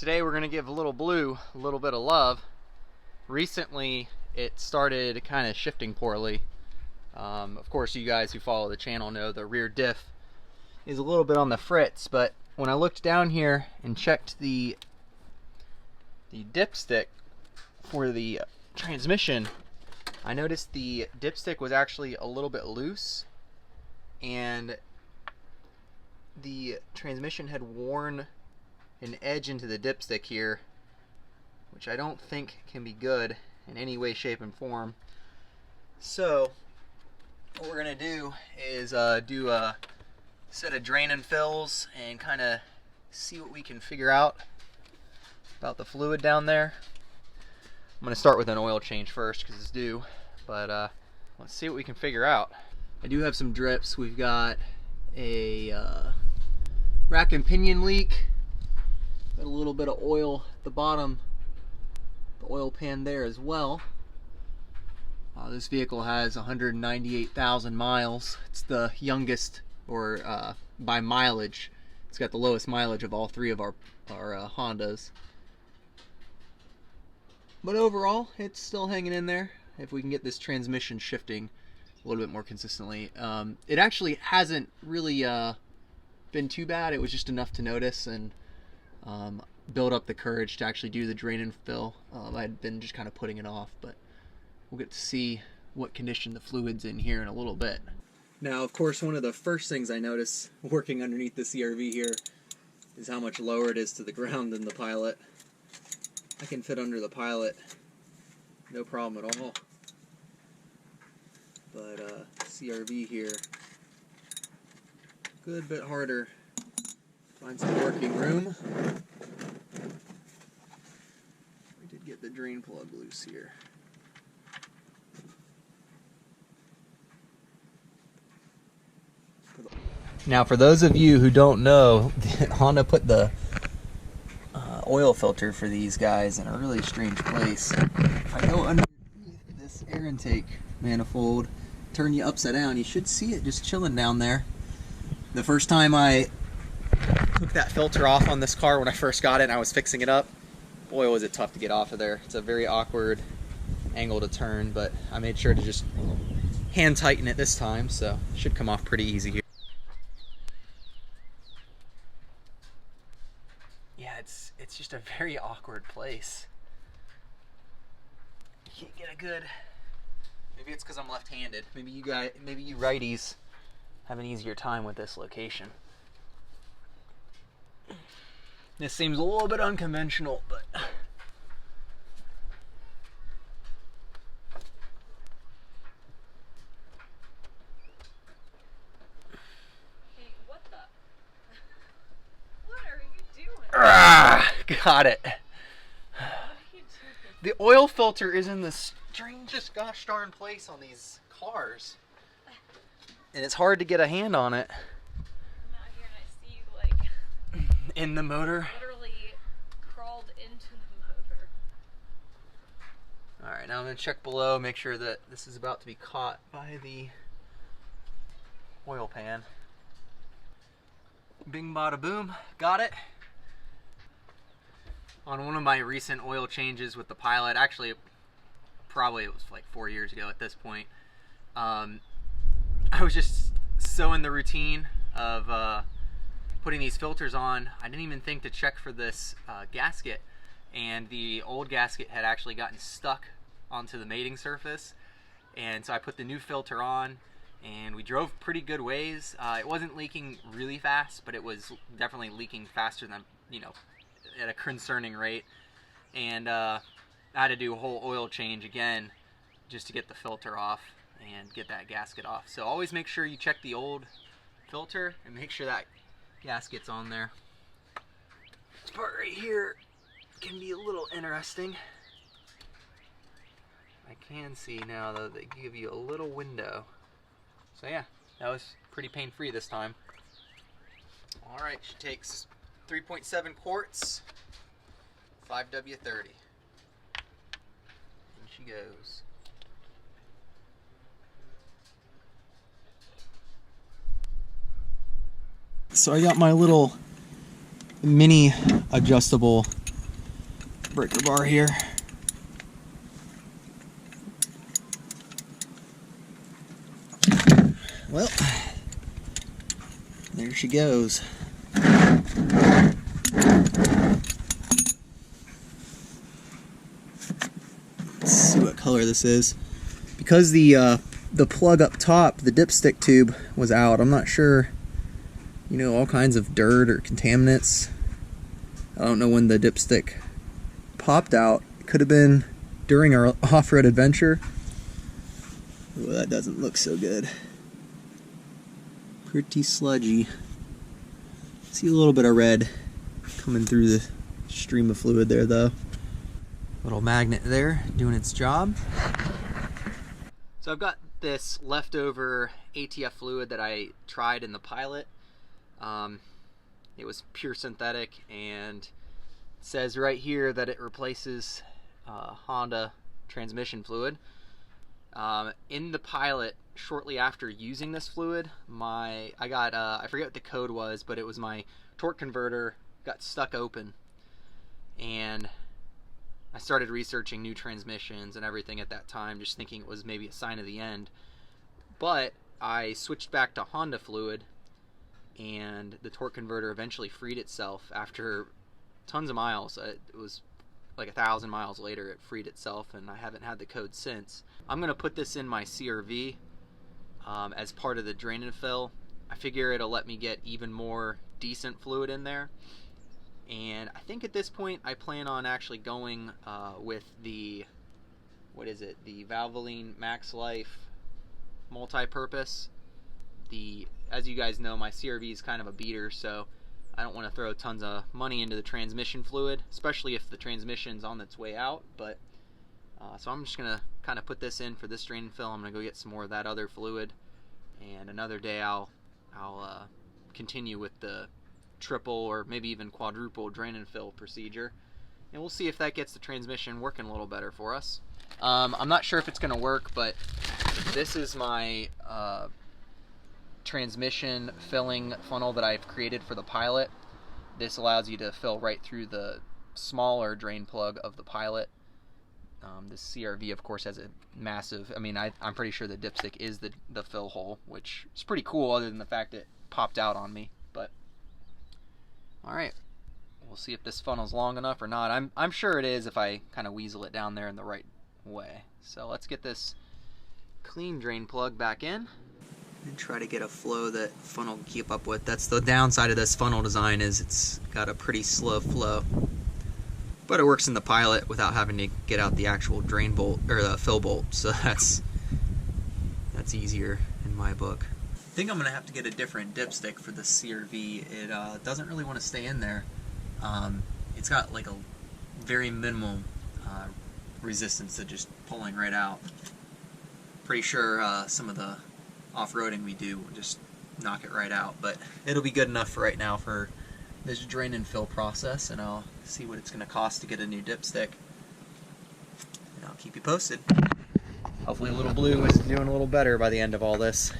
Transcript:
Today we're going to give Little Blue a little bit of love. Recently it started kind of shifting poorly. Of course, you guys who follow the channel know the rear diff is a little bit on the fritz, but when I looked down here and checked the dipstick for the transmission, I noticed the dipstick was actually a little bit loose and the transmission had worn an edge into the dipstick here, which I don't think can be good in any way, shape, and form. So what we're gonna do is do a set of drain and fills and kind of see what we can figure out about the fluid down there. I'm gonna start with an oil change first because it's due, but let's see what we can figure out. I do have some drips. We've got a rack and pinion leak. Got a little bit of oil at the bottom, the oil pan there as well. This vehicle has 198,000 miles. It's the youngest, or by mileage, it's got the lowest mileage of all three of our Hondas. But overall, it's still hanging in there. If we can get this transmission shifting a little bit more consistently. It actually hasn't really been too bad. It was just enough to notice and build up the courage to actually do the drain and fill. I'd been just kind of putting it off, but we'll get to see what condition the fluid's in here in a little bit. Now, of course, one of the first things I notice working underneath the CRV here is how much lower it is to the ground than the Pilot. I can fit under the Pilot, no problem at all. But CRV here, good bit harder. Find some working room. We did get the drain plug loose here. Now, for those of you who don't know, Honda put the oil filter for these guys in a really strange place. If I go underneath this air intake manifold, turn you upside down, you should see it just chilling down there. The first time I took that filter off on this car when I first got it and I was fixing it up, boy was it tough to get off of there. It's a very awkward angle to turn, but I made sure to just hand tighten it this time, so it should come off pretty easy here. Yeah, it's just a very awkward place. You can't get a good, maybe it's because I'm left-handed. Maybe you righties have an easier time with this location. This seems a little bit unconventional, but hey, what are you doing? Got it. What are you doing? The oil filter is in the strangest gosh darn place on these cars, and it's hard to get a hand on it. I'm out here and I see you like In the motor. literally crawled into the motor. Alright, now I'm going to check below, make sure that this is about to be caught by the oil pan. Bing bada boom, got it. On one of my recent oil changes with the Pilot, actually probably it was like 4 years ago at this point, I was just so in the routine of putting these filters on, I didn't even think to check for this gasket, and the old gasket had actually gotten stuck onto the mating surface, and so I put the new filter on and we drove pretty good ways. It wasn't leaking really fast, but it was definitely leaking faster than, you know, at a concerning rate, and I had to do a whole oil change again just to get the filter off and get that gasket off. So always make sure you check the old filter and make sure that gasket's on there. This part right here can be a little interesting. I can see now though they give you a little window. So yeah, that was pretty pain-free this time. Alright, she takes 3.7 quarts, 5W30. And she goes. So I got my little mini adjustable breaker bar here. Well, there she goes. Let's see what color this is. Because the plug up top, the dipstick tube, was out, I'm not sure, you know, all kinds of dirt or contaminants. I don't know when the dipstick popped out. It could have been during our off-road adventure. Well, that doesn't look so good. Pretty sludgy. See a little bit of red coming through the stream of fluid there though. Little magnet there doing its job. So I've got this leftover ATF fluid that I tried in the Pilot. It was pure synthetic, and it says right here that it replaces Honda transmission fluid. In the Pilot, shortly after using this fluid, I forget what the code was, but it was my torque converter got stuck open, and I started researching new transmissions and everything at that time, just thinking it was maybe a sign of the end. But I switched back to Honda fluid, and the torque converter eventually freed itself after tons of miles. It was like 1,000 miles later it freed itself, and I haven't had the code since. I'm going to put this in my CRV as part of the drain and fill. I figure it'll let me get even more decent fluid in there. And I think at this point I plan on actually going with the, the Valvoline Max Life multi-purpose. As you guys know, my CRV is kind of a beater, so I don't want to throw tons of money into the transmission fluid, especially if the transmission's on its way out. But so I'm just gonna kind of put this in for this drain and fill. I'm gonna go get some more of that other fluid, and another day I'll continue with the triple or maybe even quadruple drain and fill procedure, and we'll see if that gets the transmission working a little better for us. I'm not sure if it's gonna work, but this is my transmission filling funnel that I've created for the Pilot. This allows you to fill right through the smaller drain plug of the Pilot. This CRV, of course, has a massive, I'm pretty sure the dipstick is the fill hole, which is pretty cool other than the fact it popped out on me. But alright, we'll see if this funnel's long enough or not. I'm sure it is if I kind of weasel it down there in the right way. So let's get this clean drain plug back in and try to get a flow that funnel can keep up with. That's the downside of this funnel design, is it's got a pretty slow flow. But it works in the Pilot without having to get out the actual drain bolt or the fill bolt, so that's easier in my book. I think I'm gonna have to get a different dipstick for the CRV. It doesn't really want to stay in there. It's got like a very minimal resistance to just pulling right out. Pretty sure some of the off-roading we do will just knock it right out, but it'll be good enough for right now for this drain and fill process, and I'll see what it's going to cost to get a new dipstick, and I'll keep you posted. Hopefully Little Blue is doing a little better by the end of all this.